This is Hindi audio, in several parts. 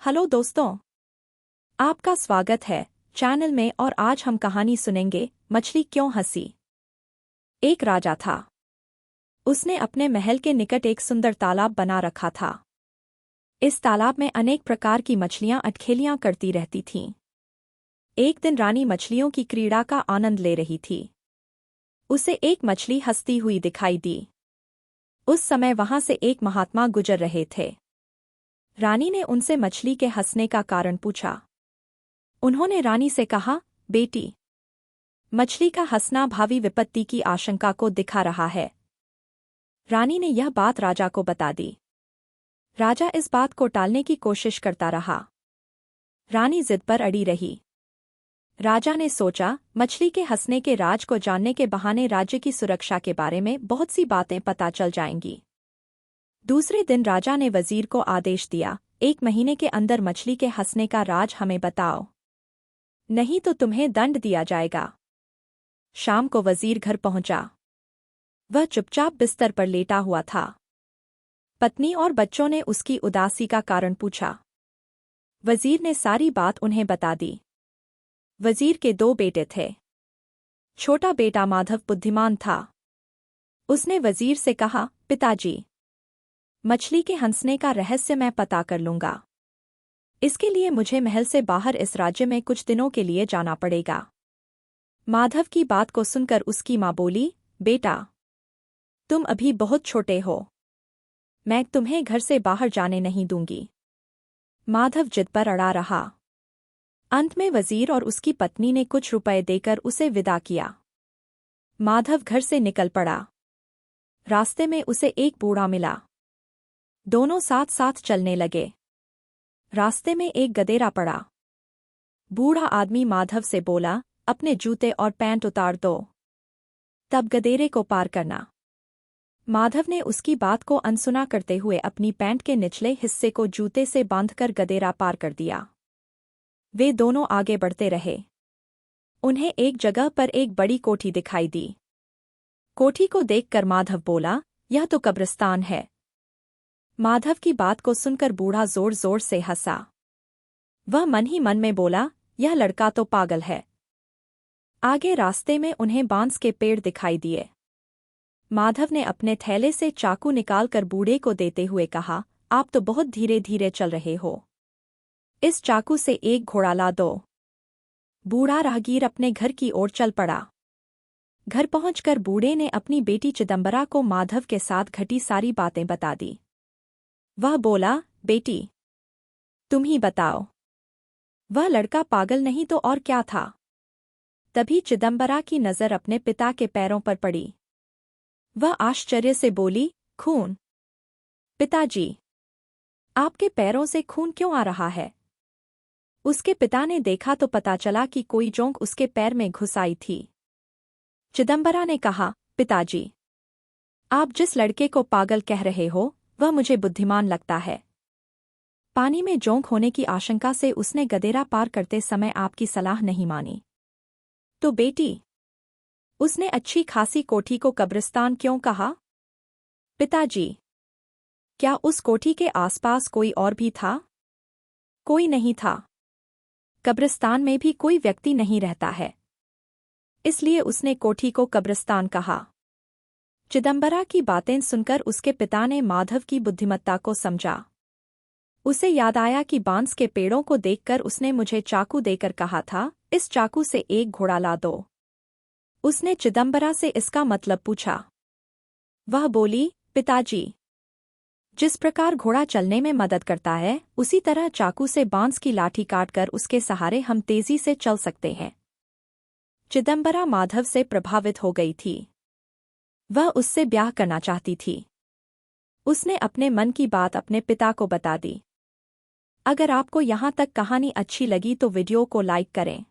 हेलो दोस्तों, आपका स्वागत है चैनल में। और आज हम कहानी सुनेंगे मछली क्यों हंसी। एक राजा था। उसने अपने महल के निकट एक सुंदर तालाब बना रखा था। इस तालाब में अनेक प्रकार की मछलियां अटखेलियां करती रहती थीं। एक दिन रानी मछलियों की क्रीड़ा का आनंद ले रही थी। उसे एक मछली हंसती हुई दिखाई दी। उस समय वहां से एक महात्मा गुजर रहे थे। रानी ने उनसे मछली के हंसने का कारण पूछा। उन्होंने रानी से कहा, बेटी, मछली का हंसना भावी विपत्ति की आशंका को दिखा रहा है। रानी ने यह बात राजा को बता दी। राजा इस बात को टालने की कोशिश करता रहा। रानी जिद पर अड़ी रही। राजा ने सोचा, मछली के हंसने के राज को जानने के बहाने राज्य की सुरक्षा के बारे में बहुत सी बातें पता चल जाएंगी। दूसरे दिन राजा ने वजीर को आदेश दिया, 1 महीने के अंदर मछली के हंसने का राज हमें बताओ, नहीं तो तुम्हें दंड दिया जाएगा। शाम को वजीर घर पहुंचा। वह चुपचाप बिस्तर पर लेटा हुआ था। पत्नी और बच्चों ने उसकी उदासी का कारण पूछा। वजीर ने सारी बात उन्हें बता दी। वजीर के 2 बेटे थे। छोटा बेटा माधव बुद्धिमान था। उसने वजीर से कहा, पिताजी, मछली के हंसने का रहस्य मैं पता कर लूंगा। इसके लिए मुझे महल से बाहर इस राज्य में कुछ दिनों के लिए जाना पड़ेगा। माधव की बात को सुनकर उसकी माँ बोली, बेटा, तुम अभी बहुत छोटे हो। मैं तुम्हें घर से बाहर जाने नहीं दूंगी। माधव जिद पर अड़ा रहा। अंत में वजीर और उसकी पत्नी ने कुछ रुपए देकर उसे विदा किया। माधव घर से निकल पड़ा। रास्ते में उसे एक बूढ़ा मिला। दोनों साथ साथ चलने लगे। रास्ते में एक गधेरा पड़ा। बूढ़ा आदमी माधव से बोला, अपने जूते और पैंट उतार दो, तब गधेरे को पार करना। माधव ने उसकी बात को अनसुना करते हुए अपनी पैंट के निचले हिस्से को जूते से बांधकर गधेरा पार कर दिया। वे दोनों आगे बढ़ते रहे। उन्हें एक जगह पर एक बड़ी कोठी दिखाई दी। कोठी को देखकर माधव बोला, यह तो कब्रिस्तान है। माधव की बात को सुनकर बूढ़ा जोर जोर से हंसा। वह मन ही मन में बोला, यह लड़का तो पागल है। आगे रास्ते में उन्हें बांस के पेड़ दिखाई दिए। माधव ने अपने थैले से चाकू निकालकर बूढ़े को देते हुए कहा, आप तो बहुत धीरे धीरे चल रहे हो। इस चाकू से एक घोड़ा ला दो। बूढ़ा राहगीर अपने घर की ओर चल पड़ा। घर पहुंचकर बूढ़े ने अपनी बेटी चिदंबरा को माधव के साथ घटी सारी बातें बता दी। वह बोला, बेटी, तुम ही बताओ, वह लड़का पागल नहीं तो और क्या था। तभी चिदंबरा की नज़र अपने पिता के पैरों पर पड़ी। वह आश्चर्य से बोली, खून? पिताजी, आपके पैरों से खून क्यों आ रहा है? उसके पिता ने देखा तो पता चला कि कोई जोंक उसके पैर में घुस आई थी। चिदंबरा ने कहा, पिताजी, आप जिस लड़के को पागल कह रहे हो वह मुझे बुद्धिमान लगता है। पानी में जोंक होने की आशंका से उसने गधेरा पार करते समय आपकी सलाह नहीं मानी। तो बेटी, उसने अच्छी खासी कोठी को कब्रिस्तान क्यों कहा? पिताजी, क्या उस कोठी के आसपास कोई और भी था? कोई नहीं था। कब्रिस्तान में भी कोई व्यक्ति नहीं रहता है, इसलिए उसने कोठी को कब्रिस्तान कहा। चिदंबरा की बातें सुनकर उसके पिता ने माधव की बुद्धिमत्ता को समझा। उसे याद आया कि बांस के पेड़ों को देखकर उसने मुझे चाकू देकर कहा था, इस चाकू से एक घोड़ा ला दो। उसने चिदंबरा से इसका मतलब पूछा। वह बोली, पिताजी, जिस प्रकार घोड़ा चलने में मदद करता है उसी तरह चाकू से बांस की लाठी काटकर उसके सहारे हम तेजी से चल सकते हैं। चिदंबरा माधव से प्रभावित हो गई थी। वह उससे ब्याह करना चाहती थी। उसने अपने मन की बात अपने पिता को बता दी। अगर आपको यहाँ तक कहानी अच्छी लगी तो वीडियो को लाइक करें।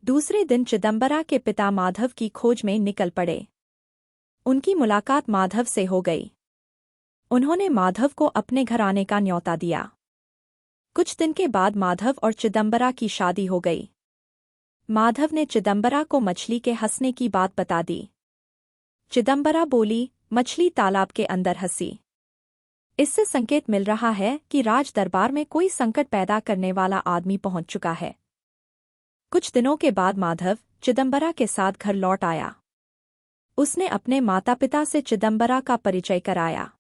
दूसरे दिन चिदंबरा के पिता माधव की खोज में निकल पड़े। उनकी मुलाकात माधव से हो गई। उन्होंने माधव को अपने घर आने का न्योता दिया। कुछ दिन के बाद माधव और चिदंबरा की शादी हो गई। माधव ने चिदंबरा को मछली के हंसने की बात बता दी। चिदंबरा बोली, मछली तालाब के अंदर हंसी। इससे संकेत मिल रहा है कि राज दरबार में कोई संकट पैदा करने वाला आदमी पहुंच चुका है। कुछ दिनों के बाद माधव चिदंबरा के साथ घर लौट आया। उसने अपने माता पिता से चिदंबरा का परिचय कराया।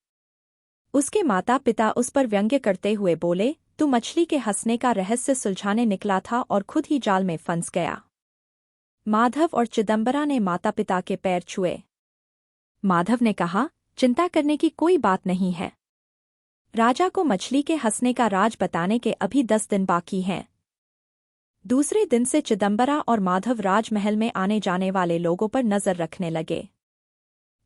उसके माता पिता उस पर व्यंग्य करते हुए बोले, तू मछली के हंसने का रहस्य सुलझाने निकला था और खुद ही जाल में फंस गया। माधव और चिदंबरा ने माता पिता के पैर छुए। माधव ने कहा, चिंता करने की कोई बात नहीं है। राजा को मछली के हंसने का राज बताने के अभी 10 दिन बाकी हैं। दूसरे दिन से चिदंबरा और माधव राजमहल में आने जाने वाले लोगों पर नजर रखने लगे।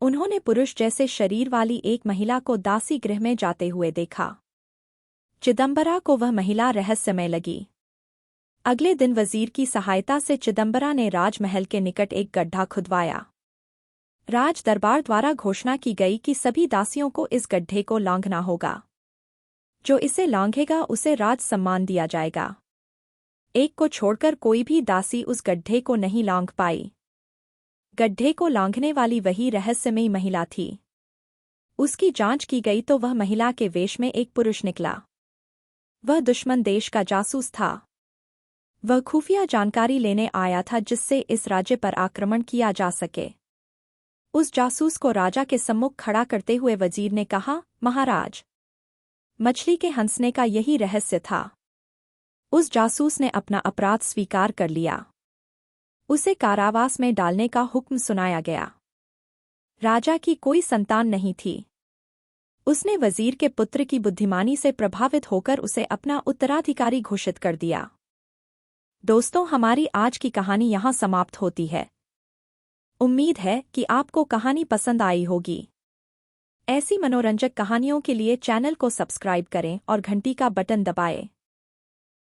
उन्होंने पुरुष जैसे शरीर वाली एक महिला को दासी गृह में जाते हुए देखा। चिदंबरा को वह महिला रहस्यमय लगी। अगले दिन वजीर की सहायता से चिदंबरा ने राजमहल के निकट एक गड्ढा खुदवाया। राज दरबार द्वारा घोषणा की गई कि सभी दासियों को इस गड्ढे को लांघना होगा। जो इसे लांघेगा उसे राज सम्मान दिया जाएगा। एक को छोड़कर कोई भी दासी उस गड्ढे को नहीं लांघ पाई। गड्ढे को लांघने वाली वही रहस्यमयी महिला थी। उसकी जांच की गई तो वह महिला के वेश में एक पुरुष निकला। वह दुश्मन देश का जासूस था। वह खुफिया जानकारी लेने आया था जिससे इस राज्य पर आक्रमण किया जा सके। उस जासूस को राजा के सम्मुख खड़ा करते हुए वजीर ने कहा, महाराज, मछली के हंसने का यही रहस्य था। उस जासूस ने अपना अपराध स्वीकार कर लिया। उसे कारावास में डालने का हुक्म सुनाया गया। राजा की कोई संतान नहीं थी। उसने वजीर के पुत्र की बुद्धिमानी से प्रभावित होकर उसे अपना उत्तराधिकारी घोषित कर दिया। दोस्तों, हमारी आज की कहानी यहाँ समाप्त होती है। उम्मीद है कि आपको कहानी पसंद आई होगी। ऐसी मनोरंजक कहानियों के लिए चैनल को सब्सक्राइब करें और घंटी का बटन दबाएं।